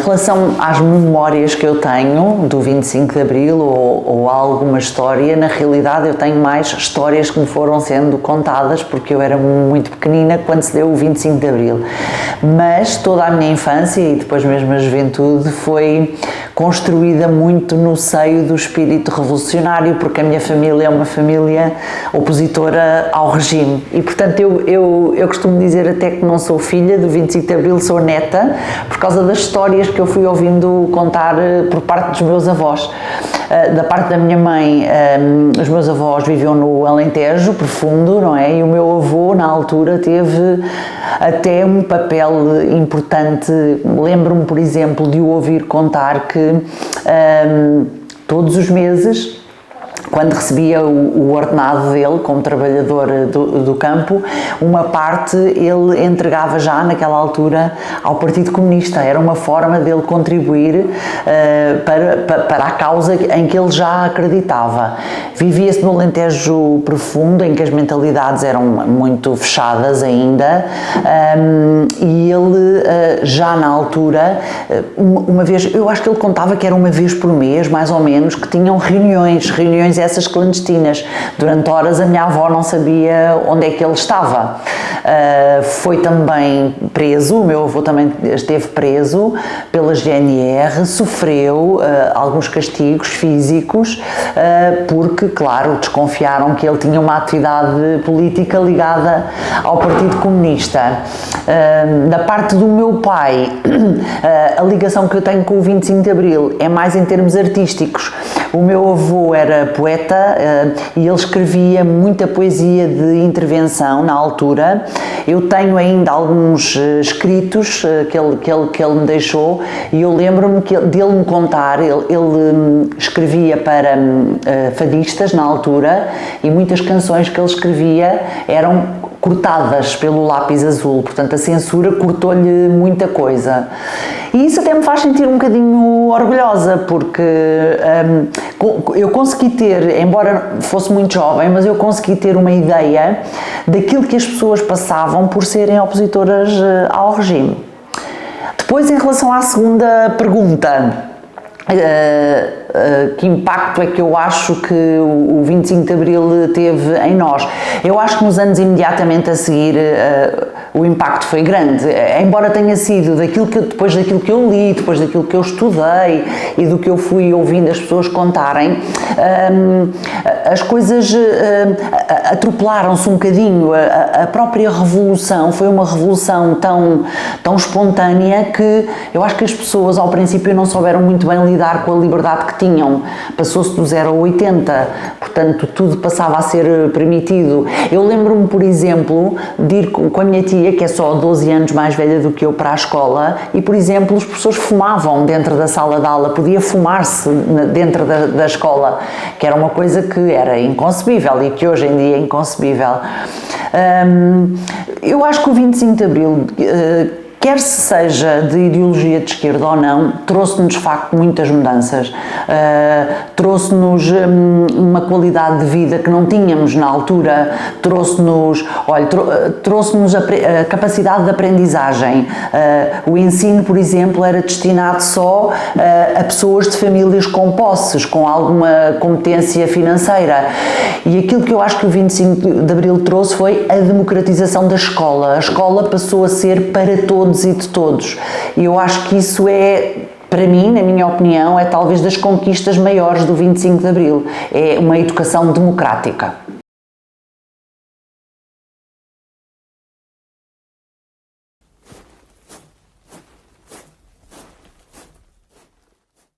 relação às memórias que eu tenho do 25 de Abril ou alguma história, na realidade eu tenho mais histórias que me foram sendo contadas porque eu era muito pequenina quando se deu o 25 de Abril. Mas toda a minha infância e depois mesmo a juventude foi construída muito no seio do espírito revolucionário, porque a minha família é uma família opositora ao regime e, portanto, eu costumo dizer até que não sou filha do 25 de Abril, sou neta, por causa das histórias que eu fui ouvindo contar por parte dos meus avós. Da parte da minha mãe, os meus avós viviam no Alentejo profundo, não é? E o meu avô, na altura, teve até um papel importante. Lembro-me, por exemplo, de o ouvir contar que todos os meses, quando recebia o ordenado dele como trabalhador do campo, uma parte ele entregava já naquela altura ao Partido Comunista. Era uma forma dele contribuir para a causa em que ele já acreditava. Vivia-se no Alentejo profundo, em que as mentalidades eram muito fechadas ainda, e ele já na altura, uma vez, eu acho que ele contava que era uma vez por mês, mais ou menos, que tinham reuniões essas clandestinas. Durante horas a minha avó não sabia onde é que ele estava. Foi também preso, o meu avô também esteve preso pela GNR, sofreu alguns castigos físicos, porque, claro, desconfiaram que ele tinha uma atividade política ligada ao Partido Comunista. Da parte do meu pai, a ligação que eu tenho com o 25 de Abril é mais em termos artísticos. O meu avô era poeta e ele escrevia muita poesia de intervenção na altura. Eu tenho ainda alguns escritos que ele me deixou e eu lembro-me dele me contar, ele escrevia para fadistas na altura e muitas canções que ele escrevia eram cortadas pelo lápis azul, portanto a censura cortou-lhe muita coisa. E isso até me faz sentir um bocadinho orgulhosa, porque eu consegui ter, embora fosse muito jovem, mas eu consegui ter uma ideia daquilo que as pessoas passavam por serem opositoras ao regime. Depois, em relação à segunda pergunta, que impacto é que eu acho que o 25 de Abril teve em nós? Eu acho que nos anos imediatamente a seguir o impacto foi grande, embora tenha sido depois daquilo que eu li, depois daquilo que eu estudei e do que eu fui ouvindo as pessoas contarem, as coisas atropelaram-se um bocadinho. A própria revolução foi uma revolução tão espontânea que eu acho que as pessoas ao princípio não souberam muito bem lidar com a liberdade que tinham. Passou-se do 0 ao 80, portanto tudo passava a ser permitido. Eu lembro-me, por exemplo, de ir com a minha tia, que é só 12 anos mais velha do que eu, para a escola e, por exemplo, os professores fumavam dentro da sala de aula, podia fumar-se dentro da escola, que era uma coisa que era inconcebível e que hoje em dia é inconcebível. Eu acho que o 25 de Abril, quer se seja de ideologia de esquerda ou não, trouxe-nos de facto muitas mudanças, trouxe-nos uma qualidade de vida que não tínhamos na altura, trouxe-nos a capacidade de aprendizagem. O ensino, por exemplo, era destinado só a pessoas de famílias com posses, com alguma competência financeira. E aquilo que eu acho que o 25 de Abril trouxe foi a democratização da escola. A escola passou a ser para todos e de todos. E eu acho que isso é, para mim, na minha opinião, é talvez das conquistas maiores do 25 de Abril. É uma educação democrática.